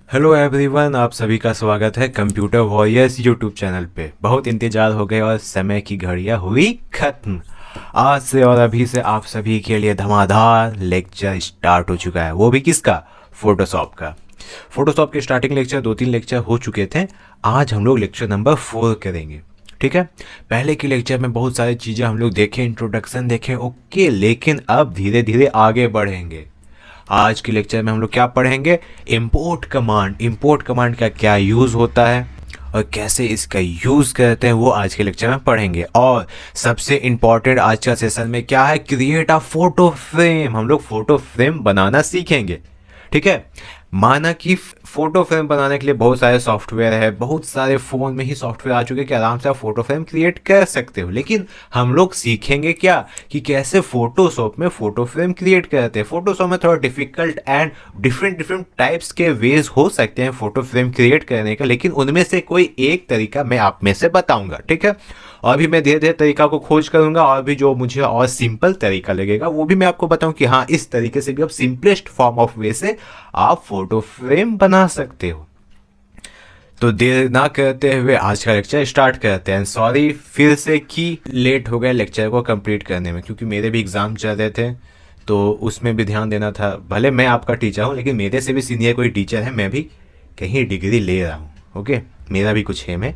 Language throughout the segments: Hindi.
हेलो एवरीवन, आप सभी का स्वागत है कंप्यूटर वॉरियर्स यूट्यूब चैनल पे। बहुत इंतजार हो गया और समय की घड़ियां हुई खत्म। आज से और अभी से आप सभी के लिए धमाधमार लेक्चर स्टार्ट हो चुका है, वो भी किसका? फोटोशॉप का। फोटोशॉप के स्टार्टिंग लेक्चर 2-3 लेक्चर हो चुके थे। आज हम लोग लेक्चर नंबर 4 करेंगे। ठीक है। पहले के लेक्चर में बहुत सारी चीज़ें हम लोग देखें, इंट्रोडक्शन देखें, ओके, लेकिन अब धीरे धीरे आगे बढ़ेंगे। आज के लेक्चर में हम लोग क्या पढ़ेंगे? Import command. इंपोर्ट कमांड का क्या यूज़ होता है और कैसे इसका यूज़ करते हैं, वो आज के लेक्चर में पढ़ेंगे। और सबसे इम्पॉर्टेंट आज का सेशन में क्या है? Create a photo frame. हम लोग फोटो फ्रेम बनाना सीखेंगे। ठीक है। माना कि फोटो फ्रेम बनाने के लिए बहुत सारे सॉफ्टवेयर है, बहुत सारे फ़ोन में ही सॉफ्टवेयर आ चुके हैं कि आराम से आप फोटो फ्रेम क्रिएट कर सकते हो। लेकिन हम लोग सीखेंगे क्या कि कैसे फोटोशॉप में फोटो फ्रेम क्रिएट करते हैं। फोटोशॉप में थोड़ा difficult and different different types के वेज हो सकते हैं फोटो फ्रेम क्रिएट करने का, लेकिन उनमें से कोई एक तरीका मैं आप में से बताऊंगा। ठीक है। और भी मैं धीरे धीरे तरीका को खोज करूंगा, और भी जो मुझे और सिंपल तरीका लगेगा वो भी मैं आपको बताऊं कि हाँ, इस तरीके से भी आप सिंपलेस्ट फॉर्म ऑफ वे से आप फोटो फ्रेम बना सकते हो। तो देर ना करते हुए आज का लेक्चर स्टार्ट करते हैं। सॉरी फिर से कि लेट हो गया लेक्चर को कंप्लीट करने में, क्योंकि मेरे भी एग्ज़ाम चल रहे थे तो उसमें भी ध्यान देना था। भले मैं आपका टीचर हूँ, लेकिन मेरे से भी सीनियर कोई टीचर है, मैं भी कहीं डिग्री ले रहा हूँ। ओके, मेरा भी कुछ है में।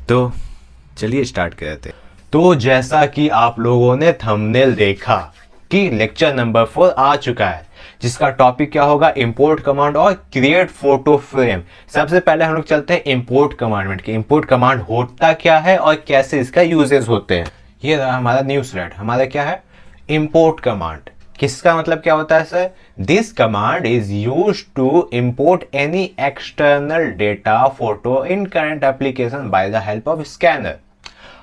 तो चलिए स्टार्ट करते हैं। तो जैसा कि आप लोगों ने थंबनेल देखा कि लेक्चर नंबर 4 आ चुका है, जिसका टॉपिक क्या होगा? इंपोर्ट कमांड और क्रिएट फोटो फ्रेम। सबसे पहले हम लोग चलते हैं इंपोर्ट कमांड में कि इंपोर्ट कमांड होता क्या है और कैसे इसका यूजेस होते हैं। ये रहा हमारा न्यू स्लाइड। हमारा क्या है? Import command. किसका मतलब क्या होता है sir? This command is use to import any external data photo in current application by the help of scanner.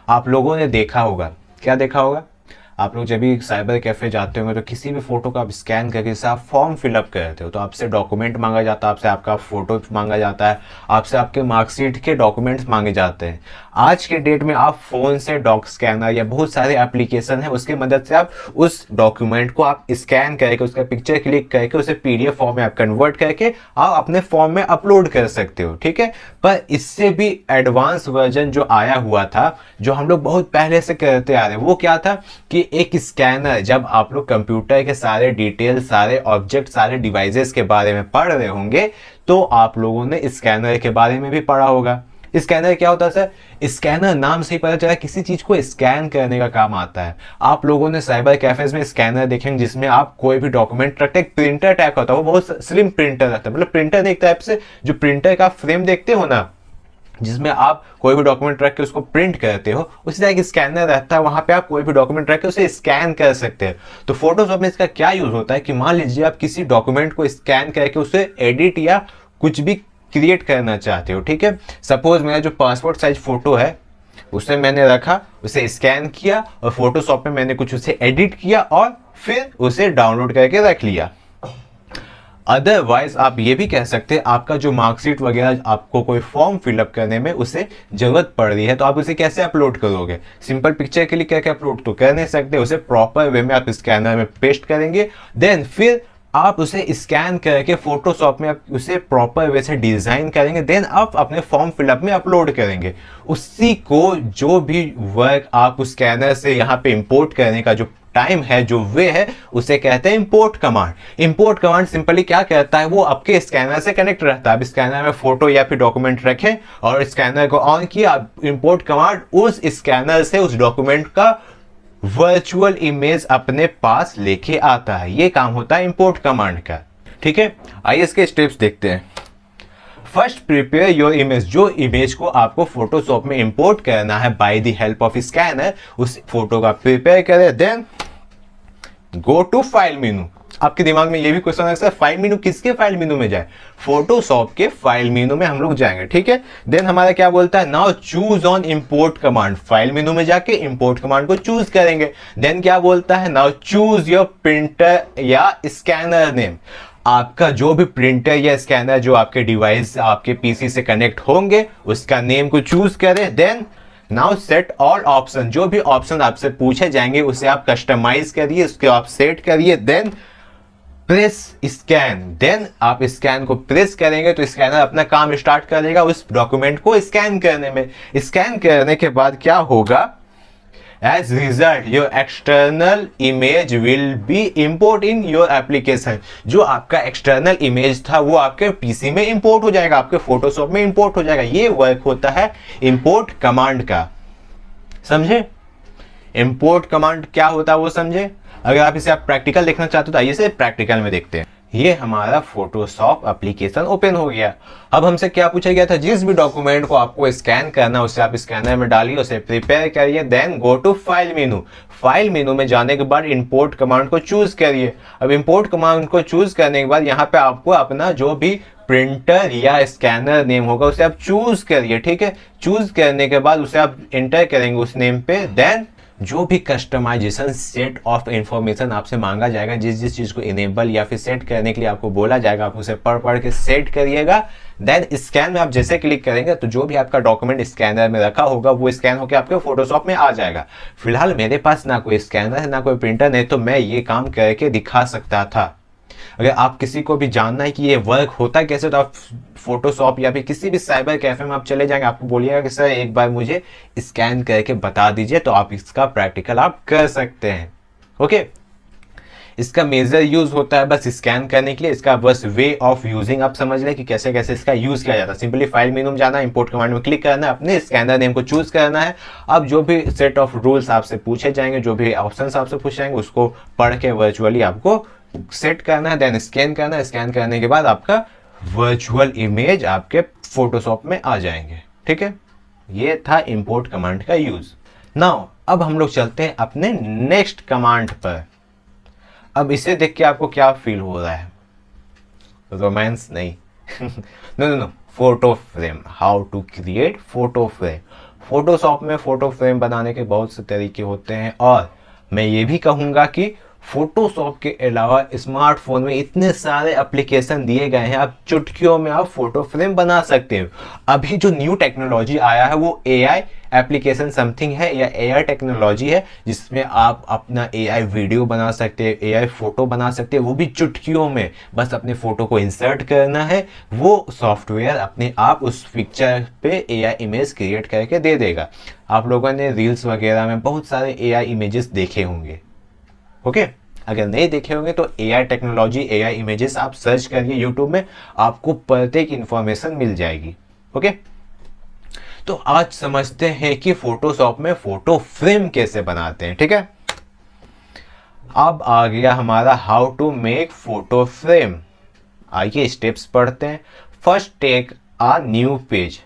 आप लोगों ने देखा होगा, क्या देखा होगा? आप लोग जब भी साइबर कैफे जाते होंगे तो किसी भी फोटो को आप स्कैन करके जैसे आप फॉर्म फिलअप करते हो तो आपसे डॉक्यूमेंट मांगा जाता है, आपसे आपका फोटो मांगा जाता है, आपसे आपके मार्कशीट के डॉक्यूमेंट्स मांगे जाते हैं। आज के डेट में आप फोन से डॉक स्कैनर या बहुत सारे एप्लीकेशन है, उसकी मदद से आप उस डॉक्यूमेंट को आप स्कैन करके उसका पिक्चर क्लिक करके उसे पीडीएफ फॉर्म में आप कन्वर्ट करके आप अपने फॉर्म में अपलोड कर सकते हो। ठीक है। पर इससे भी एडवांस वर्जन जो आया हुआ था, जो हम लोग बहुत पहले से करते आ रहे हैं, वो क्या था कि एक स्कैनर, जब आप लोग कंप्यूटर के सारे डिटेल, सारे ऑब्जेक्ट, सारे डिवाइसेस के बारे में पढ़ रहे होंगे तो आप लोगों ने स्कैनर के बारे में भी पढ़ा होगा। स्कैनर क्या होता है सर? स्कैनर नाम से ही पता चला किसी चीज को स्कैन करने का काम आता है। आप लोगों ने साइबर कैफेज में स्कैनर देखेंगे जिसमें आप कोई भी डॉक्यूमेंट रखते हैं। एक प्रिंटर टाइप होता है, वो बहुत स्लिम प्रिंटर रहता है, मतलब प्रिंटर एक टाइप से जो प्रिंटर का फ्रेम देखते हो ना, जिसमें आप कोई भी डॉक्यूमेंट रख के उसको प्रिंट करते हो, उसी तरह एक स्कैनर रहता है, वहां पे आप कोई भी डॉक्यूमेंट रख के उसे स्कैन कर सकते हैं। तो फोटोशॉप में इसका क्या यूज होता है कि मान लीजिए आप किसी डॉक्यूमेंट को स्कैन करके उसे एडिट या कुछ भी क्रिएट करना चाहते हो। ठीक है। सपोज मेरा जो पासपोर्ट साइज फोटो है उसे मैंने रखा, उसे स्कैन किया और फोटोशॉप में मैंने कुछ उसे एडिट किया और फिर उसे डाउनलोड करके रख लिया। अदरवाइज आप ये भी कह सकते हैं आपका जो मार्कशीट वगैरह आपको कोई फॉर्म फिलअप करने में उसे जरूरत पड़ रही है तो आप उसे कैसे अपलोड करोगे? सिंपल पिक्चर क्लिक करके अपलोड तो कर नहीं सकते, उसे प्रॉपर वे में आप स्कैनर में पेस्ट करेंगे, देन फिर आप उसे स्कैन करके फोटोशॉप में आप उसे प्रॉपर वे से डिजाइन करेंगे, देन आप अपने फॉर्म फिलअप में अपलोड करेंगे। उसी को जो भी वर्क आप उस स्कैनर से यहाँ पे इंपोर्ट करने का जो टाइम है, जो वे है, उसे कहते हैं import command. Import command simply क्या कहता है? वो आपके स्कैनर से कनेक्ट रहता है। अब स्कैनर में फोटो या फिर डॉक्यूमेंट रखें और स्कैनर को ऑन किया, इंपोर्ट कमांड उस स्कैनर से उस डॉक्यूमेंट का वर्चुअल इमेज अपने पास लेके आता है। ये काम होता है इंपोर्ट कमांड का। ठीक है। आइए इसके स्टेप्स देखते हैं। First, prepare your image. जो इमेज को आपको फोटोशॉप में इंपोर्ट करना है by the help of scanner, उस फोटो का प्रिपेयर करें, then go to file menu. आपके दिमाग में ये भी क्वेश्चन है सर, फाइल मेनू किसके फाइल मेनू में जाए? फोटोशॉप के फाइल मेनू में हम लोग जाएंगे। ठीक है। देन हमारा क्या बोलता है? Now choose on import command. File menu में जाके इंपोर्ट कमांड को चूज करेंगे। देन क्या बोलता है? नाउ चूज योर प्रिंटर या स्कैनर नेम। आपका जो भी प्रिंटर या स्कैनर जो आपके डिवाइस, आपके पीसी से कनेक्ट होंगे, उसका नेम को चूज करें। Then now set all option. जो भी ऑप्शन आपसे पूछे जाएंगे उसे आप कस्टमाइज करिए, उसके आप सेट करिए। देन प्रेस स्कैन, देन आप स्कैन को प्रेस करेंगे तो स्कैनर अपना काम स्टार्ट करेगा उस डॉक्यूमेंट को स्कैन करने में। स्कैन करने के बाद क्या होगा, as result your external image will be import in your application. जो आपका एक्सटर्नल इमेज था वो आपके पीसी में इंपोर्ट हो जाएगा, आपके फोटोशॉप में इंपोर्ट हो जाएगा। ये वर्क होता है इंपोर्ट कमांड का, समझे? इंपोर्ट कमांड क्या होता है वो समझे? अगर आप इसे आप प्रैक्टिकल देखना चाहते हो तो आइए इसे प्रैक्टिकल में देखते हैं। ये हमारा फोटोशॉप एप्लीकेशन ओपन हो गया। अब हमसे क्या पूछा गया था, जिस भी डॉक्यूमेंट को आपको स्कैन करना है उसे आप स्कैनर में डालिए, उसे प्रिपेयर करिए, then go to file menu. File menu में जाने के बाद इंपोर्ट कमांड को चूज करिए। अब इंपोर्ट कमांड को चूज करने के बाद यहाँ पे आपको अपना जो भी प्रिंटर या स्कैनर नेम होगा उसे आप चूज करिए, ठीक है? चूज करने के बाद उसे आप एंटर करेंगे उस नेम पे, देन जो भी कस्टमाइजेशन सेट ऑफ इंफॉर्मेशन आपसे मांगा जाएगा, जिस जिस चीज को इनेबल या फिर सेट करने के लिए आपको बोला जाएगा, आप उसे पढ़ के सेट करिएगा। देन स्कैन में आप जैसे क्लिक करेंगे तो जो भी आपका डॉक्यूमेंट स्कैनर में रखा होगा वो स्कैन होकर आपके फोटोशॉप में आ जाएगा। फिलहाल मेरे पास ना कोई स्कैनर है ना कोई प्रिंटर, नहीं तो मैं ये काम करके दिखा सकता था। अगर आप किसी को भी जानना है कि ये वर्क होता कैसे तो आप फोटोशॉप या फिर किसी भी साइबर कैफे में आप चले जाएंगे, आपको बोलिएगा कि सर एक बार मुझे स्कैन करके बता दीजिए, तो आप इसका प्रैक्टिकल आप कर सकते हैं। ओके, इसका मेजर यूज होता है बस स्कैन करने के लिए। इसका बस वे ऑफ यूजिंग आप समझ लें कि कैसे कैसे इसका यूज किया जाता है। सिंपली फाइल मेनू में जाना, इंपोर्ट कमांड में क्लिक करना है, अपने स्कैनर नेम को चूज करना है। अब जो भी सेट ऑफ रूल्स आपसे पूछे जाएंगे, जो भी ऑप्शंस आपसे पूछे जाएंगे, उसको पढ़ के वर्चुअली आपको सेट करना है, देन स्कैन करना है। स्कैन करने के बाद आपका वर्चुअल इमेज आपके फोटोशॉप में आ जाएंगे, ठीक है? ये था इंपोर्ट कमांड का यूज। नाउ अब हम लोग चलते हैं अपने नेक्स्ट कमांड पर। अब इसे देख के आपको क्या फील हो रहा है? रोमांस नहीं no, photo frame. How to create photo frame. Photoshop में फोटो फ्रेम बनाने के बहुत से तरीके होते हैं, और मैं ये भी कहूंगा कि फोटोशॉप के अलावा स्मार्टफोन में इतने सारे एप्लीकेशन दिए गए हैं, आप चुटकियों में आप फोटो फ्रेम बना सकते हो। अभी जो न्यू टेक्नोलॉजी आया है वो एआई एप्लीकेशन समथिंग है, या एआई टेक्नोलॉजी है, जिसमें आप अपना एआई वीडियो बना सकते हैं, एआई फोटो बना सकते हैं, वो भी चुटकियों में। बस अपने फोटो को इंसर्ट करना है, वो सॉफ्टवेयर अपने आप उस पिक्चर पे एआई इमेज क्रिएट करके दे देगा। आप लोगों ने रील्स वगैरह में बहुत सारे एआई इमेजेस देखे होंगे, ओके? अगर नहीं देखे होंगे तो एआई टेक्नोलॉजी, एआई इमेजेस आप सर्च करिए यूट्यूब में, आपको प्रत्येक इंफॉर्मेशन मिल जाएगी, ओके? तो आज समझते हैं कि फोटोशॉप में फोटो फ्रेम कैसे बनाते हैं, ठीक है? अब आ गया हमारा how to make photo frame. आइए स्टेप्स पढ़ते हैं। First take a new page.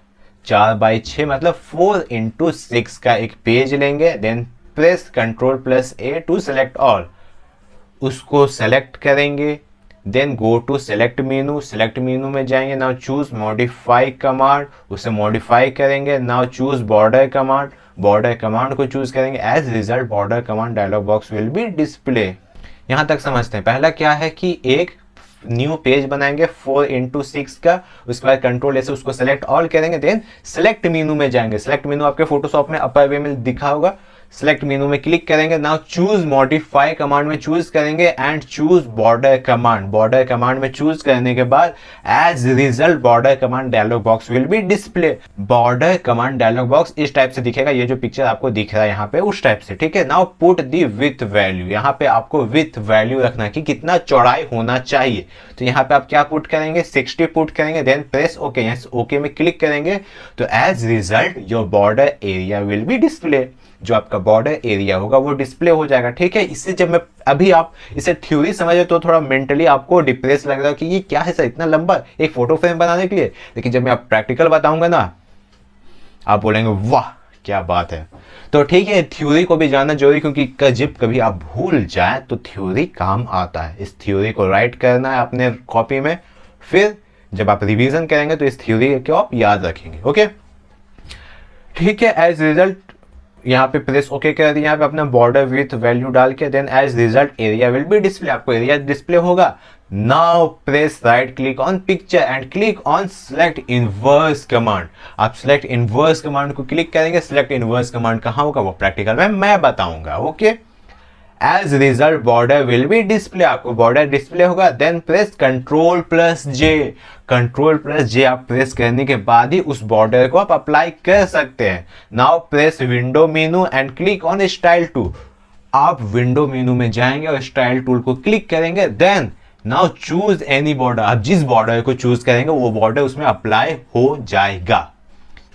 4x6 मतलब 4x6 का एक पेज लेंगे, then press Ctrl+A to select all. उसको सेलेक्ट करेंगे, then go to select menu. Select menu में जाएंगे, नाउ चूज मॉडिफाई कमांड, उसे मॉडिफाई करेंगे। Now choose border command, border command को चूज करेंगे। As result border command dialog box will be display. यहां तक समझते हैं। पहला क्या है कि एक न्यू पेज बनाएंगे 4x6 का, उसके बाद Ctrl से उसको सेलेक्ट ऑल करेंगे, देन सेलेक्ट मेनू में जाएंगे। सेलेक्ट मेनू आपके फोटोशॉप में अपर वे में दिखा होगा। सेलेक्ट मेनू में क्लिक करेंगे, नाउ चूज मॉडिफाई कमांड में चूज करेंगे and choose border command. Border command में चूज करने के बाद as result border command dialog box will be display. Border command dialog box इस टाइप से दिखेगा, ये जो पिक्चर आपको दिख रहा है यहाँ पे उस टाइप से, ठीक है? Now put the with value. यहाँ पे आपको विथ वैल्यू रखना कि कितना चौड़ाई होना चाहिए। तो यहाँ पे आप क्या पुट करेंगे, 60 पुट करेंगे, देन प्रेस ओके। यहाँ ओके में क्लिक करेंगे तो as result your border area will be display. जो आपका बॉर्डर एरिया होगा वो डिस्प्ले हो जाएगा, ठीक है? इससे जब मैं अभी आप इसे थ्योरी समझे तो थोड़ा मेंटली आपको डिप्रेस लग रहा है कि ये क्या है सर, इतना लंबा एक फोटो फ्रेम बनाने के लिए। लेकिन जब मैं आप प्रैक्टिकल बताऊंगा ना, आप बोलेंगे वाह क्या बात है। तो ठीक है, थ्योरी को भी जानना जरूरी, क्योंकि जब कभी आप भूल जाए तो थ्योरी काम आता है। इस थ्योरी को राइट करना है अपने कॉपी में, फिर जब आप रिवीजन करेंगे तो इस थ्योरी को आप याद रखेंगे, ओके? ठीक है, एज रिजल्ट यहाँ पे प्रेस ओके कर दिया। यहाँ पे अपना बॉर्डर विथ वैल्यू डाल के then as result area will be display. आपको एरिया डिस्प्ले होगा। Now press right click on picture and click on select inverse command. आप सेलेक्ट इनवर्स कमांड को क्लिक करेंगे। सेलेक्ट इनवर्स कमांड कहाँ होगा वो प्रैक्टिकल में मैं बताऊंगा, okay? As result border will be display, आपको बॉर्डर डिस्प्ले होगा। देन प्रेस कंट्रोल+J, कंट्रोल+J आप प्रेस करने के बाद ही उस बॉर्डर को आप अप्लाई कर सकते हैं। Now press window menu and click on style tool, आप विंडो मेनू में जाएंगे और स्टाइल टूल को क्लिक करेंगे। Then now choose any border, आप जिस बॉर्डर को चूज करेंगे वो बॉर्डर उसमें अप्लाई हो जाएगा।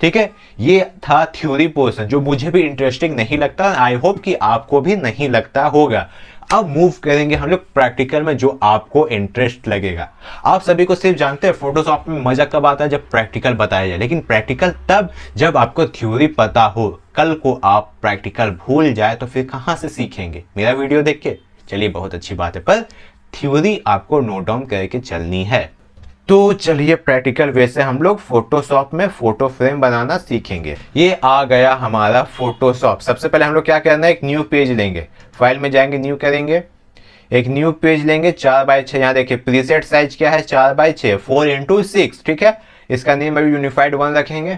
ठीक है, ये था थ्योरी पोर्शन जो मुझे भी इंटरेस्टिंग नहीं लगता, आई होप कि आपको भी नहीं लगता होगा। अब मूव करेंगे हम लोग प्रैक्टिकल में, जो आपको इंटरेस्ट लगेगा। आप सभी को सिर्फ जानते हैं फोटोशॉप में मजा कब आता है, जब प्रैक्टिकल बताया जाए, लेकिन प्रैक्टिकल तब जब आपको थ्योरी पता हो। कल को आप प्रैक्टिकल भूल जाए तो फिर कहां से सीखेंगे, मेरा वीडियो देख के? चलिए बहुत अच्छी बात है, पर थ्योरी आपको नोट डाउन करके चलनी है। तो चलिए प्रैक्टिकल वे से हम लोग फोटोशॉप में फोटो फ्रेम बनाना सीखेंगे। ये आ गया हमारा फोटोशॉप। सबसे पहले हम लोग क्या करना है, एक न्यू पेज लेंगे, फाइल में जाएंगे, न्यू करेंगे, एक न्यू पेज लेंगे 4x6। यहाँ देखिए प्रीसेट साइज क्या है, 4x6, 4x6। ठीक है, इसका नेम अभी यूनिफाइड 1 रखेंगे।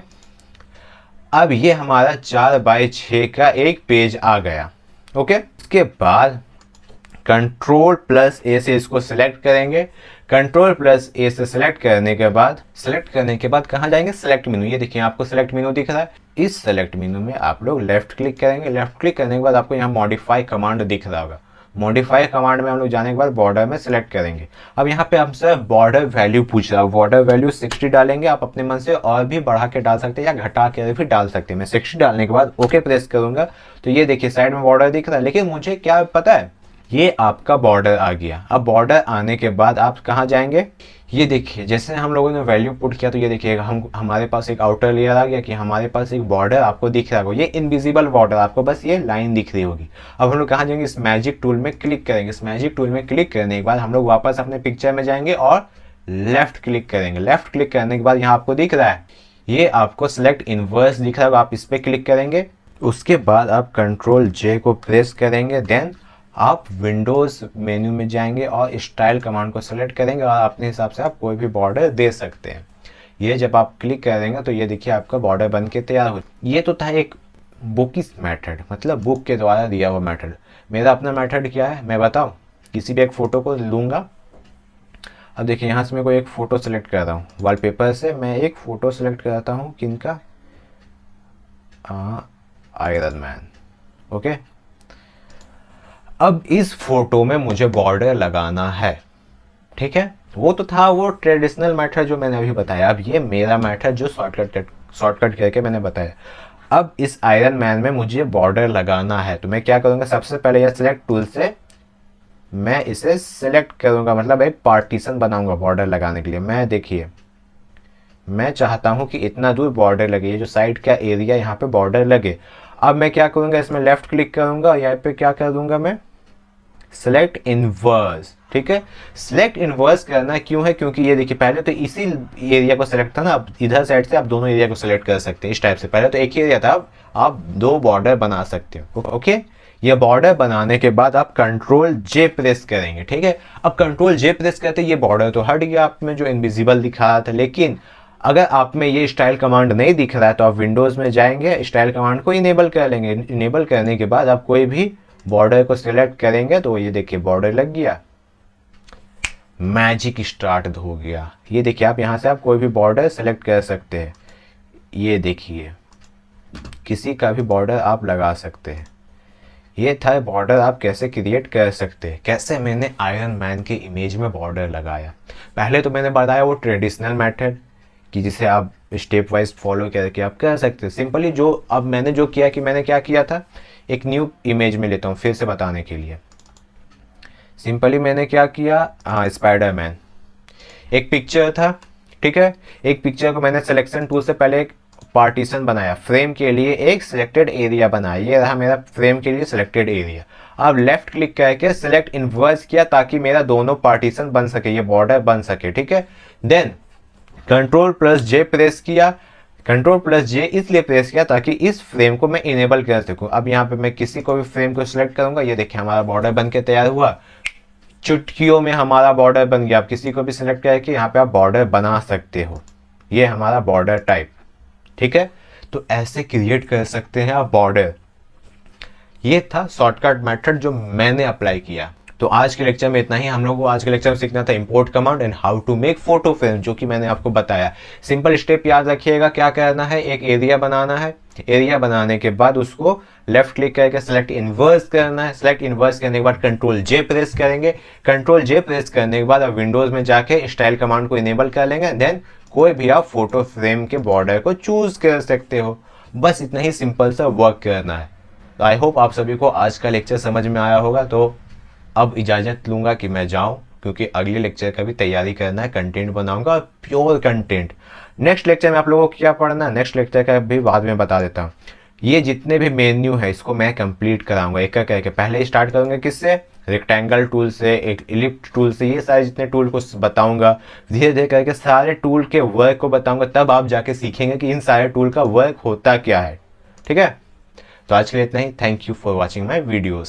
अब ये हमारा 4x6 का एक पेज आ गया। ओके, इसके बाद कंट्रोल+A से इसको सिलेक्ट करेंगे। कंट्रोल+A से सिलेक्ट करने के बाद कहाँ जाएंगे, सिलेक्ट मेनू। ये देखिए आपको सिलेक्ट मेनू दिख रहा है, इस सिलेक्ट मेनू में आप लोग लेफ्ट क्लिक करेंगे। लेफ्ट क्लिक करने के बाद आपको यहाँ मॉडिफाई कमांड दिख रहा होगा। मॉडिफाई कमांड में हम लोग जाने के बाद बॉर्डर में सिलेक्ट करेंगे। अब यहाँ पे हमसे बॉर्डर वैल्यू पूछ रहा है, बॉर्डर वैल्यू 60 डालेंगे। आप अपने मन से और भी बढ़ा के डाल सकते हैं या घटा के भी डाल सकते हैं। मैं 60 डालने के बाद ओके प्रेस करूंगा तो ये देखिए साइड में बॉर्डर दिख रहा है। लेकिन मुझे क्या पता है, ये आपका बॉर्डर आ गया। अब बॉर्डर आने के बाद आप कहाँ जाएंगे, ये देखिए जैसे हम लोगों ने वैल्यू पुट किया तो ये देखिए हमारे पास एक आउटर लेयर आ गया कि हमारे पास एक बॉर्डर आपको दिख रहा होगा। ये इनविजिबल बॉर्डर, आपको बस ये लाइन दिख रही होगी। अब हम लोग कहाँ जाएंगे, इस मैजिक टूल में क्लिक करेंगे। इस मैजिक टूल में क्लिक करने के बाद हम लोग वापस अपने पिक्चर में जाएंगे और लेफ्ट क्लिक करेंगे। लेफ्ट क्लिक करने के बाद यहाँ आपको दिख रहा है, ये आपको सिलेक्ट इनवर्स दिख रहा होगा, आप इस पर क्लिक करेंगे। उसके बाद आप कंट्रोल+J को प्रेस करेंगे। देन आप विंडोज मेन्यू में जाएंगे और स्टाइल कमांड को सेलेक्ट करेंगे और अपने हिसाब से आप कोई भी बॉर्डर दे सकते हैं। ये जब आप क्लिक करेंगे तो ये देखिए आपका बॉर्डर बन के तैयार हो। ये तो था एक बुकिश मेथड, मतलब बुक के द्वारा दिया हुआ मेथड। मेरा अपना मेथड क्या है मैं बताऊं, किसी भी एक फ़ोटो को लूँगा। अब देखिए यहाँ से मैं कोई एक फ़ोटो सेलेक्ट कर रहा हूँ, वॉलपेपर से मैं एक फ़ोटो सेलेक्ट करता हूँ, किनका, आयरन मैन। ओके, अब इस फोटो में मुझे बॉर्डर लगाना है। ठीक है, वो तो था वो ट्रेडिशनल मेथड जो मैंने अभी बताया। अब ये मेरा मेथड जो शॉर्टकट करके मैंने बताया। अब इस आयरन मैन में मुझे बॉर्डर लगाना है तो मैं क्या करूँगा, सबसे पहले यह सिलेक्ट टूल से मैं इसे सिलेक्ट करूँगा, मतलब एक पार्टीशन बनाऊँगा बॉर्डर लगाने के लिए। मैं देखिए मैं चाहता हूँ कि इतना दूर बॉर्डर लगे, ये जो साइड का एरिया यहाँ पे बॉर्डर लगे। अब मैं क्या करूँगा, इसमें लेफ्ट क्लिक करूँगा, यहाँ पे क्या कर दूँगा मैं, सिलेक्ट इनवर्स। ठीक है, सिलेक्ट इनवर्स करना क्यों है, क्योंकि ये देखिए पहले तो इसी एरिया को सिलेक्ट था ना, अब इधर साइड से आप दोनों एरिया को सिलेक्ट कर सकते हैं इस टाइप से। पहले तो एक ही एरिया था, अब आप दो बॉर्डर बना सकते हो। ओके, ये बॉर्डर बनाने के बाद आप कंट्रोल+J प्रेस करेंगे। ठीक है, अब कंट्रोल+J प्रेस करते ये बॉर्डर तो हट गया आप में जो इनविजिबल दिखा रहा था। लेकिन अगर आप में ये स्टाइल कमांड नहीं दिख रहा है तो आप विंडोज़ में जाएंगे, स्टाइल कमांड को इनेबल कर लेंगे। इनेबल करने के बाद आप कोई भी बॉर्डर को सिलेक्ट करेंगे तो ये देखिए बॉर्डर लग गया, मैजिक स्टार्ट हो गया। ये देखिए आप यहाँ से आप कोई भी बॉर्डर सेलेक्ट कर सकते हैं। ये देखिए किसी का भी बॉर्डर आप लगा सकते हैं। ये था बॉर्डर आप कैसे क्रिएट कर सकते हैं, कैसे मैंने आयरन मैन के इमेज में बॉर्डर लगाया। पहले तो मैंने बताया वो ट्रेडिशनल मेथड कि जिसे आप स्टेप वाइज फॉलो करके आप कर सकते हैं सिंपली। जो अब मैंने जो किया कि मैंने क्या किया था, एक न्यू इमेज में लेता हूँ फिर से बताने के लिए। सिंपली मैंने क्या किया, हाँ स्पाइडरमैन एक पिक्चर था। ठीक है, एक पिक्चर को मैंने सिलेक्शन टूल से पहले एक पार्टीशन बनाया, फ्रेम के लिए एक सिलेक्टेड एरिया बनाया। ये रहा मेरा फ्रेम के लिए सिलेक्टेड एरिया। अब लेफ्ट क्लिक करके सिलेक्ट इनवर्स किया ताकि मेरा दोनों पार्टीशन बन सके, ये बॉर्डर बन सके। ठीक है, देन कंट्रोल+J प्रेस किया। कंट्रोल+J इसलिए प्रेस किया ताकि इस फ्रेम को मैं इनेबल कर सकूं। अब यहाँ पे मैं किसी को भी फ्रेम को सिलेक्ट करूंगा, ये देखिए हमारा बॉर्डर बन के तैयार हुआ। चुटकियों में हमारा बॉर्डर बन गया। आप किसी को भी सिलेक्ट करके यहाँ पे आप बॉर्डर बना सकते हो, ये हमारा बॉर्डर टाइप। ठीक है, तो ऐसे क्रिएट कर सकते हैं आप बॉर्डर। ये था शॉर्टकट मेथड जो मैंने अप्लाई किया। तो आज के लेक्चर में इतना ही। हम लोग को आज के लेक्चर में सीखना था import command and how to make photo film, जो कि मैंने आपको बताया। सिंपल स्टेप याद रखिएगा, क्या करना है, एक एरिया बनाना है। एरिया बनाने के बाद उसको लेफ्ट क्लिक करके सेलेक्ट इन्वर्स करना है। सेलेक्ट इन्वर्स करने के बाद कंट्रोल जे प्रेस करेंगे। कंट्रोल जे प्रेस करने के बाद आप विंडोज में जाके स्टाइल कमांड को इनेबल कर लेंगे। देन कोई भी आप फोटो फ्रेम के बॉर्डर को चूज कर सकते हो। बस इतना ही सिंपल सा वर्क करना है। तो आई होप आप सभी को आज का लेक्चर समझ में आया होगा। तो अब इजाज़त लूँगा कि मैं जाऊँ, क्योंकि अगले लेक्चर का भी तैयारी करना है, कंटेंट बनाऊंगा और प्योर कंटेंट। नेक्स्ट लेक्चर में आप लोगों को क्या पढ़ना है, नेक्स्ट लेक्चर का भी बाद में बता देता हूँ। ये जितने भी मेन्यू है इसको मैं कंप्लीट कराऊंगा एक एक करके। पहले स्टार्ट करूँगा किससे, रेक्टेंगल टूल से, एक इलिप्स टूल से। ये सारे जितने टूल को बताऊंगा, धीरे धीरे करके सारे टूल के वर्क को बताऊंगा। तब आप जाके सीखेंगे कि इन सारे टूल का वर्क होता क्या है। ठीक है, तो आज के लिए इतना ही। Thank you for watching my videos.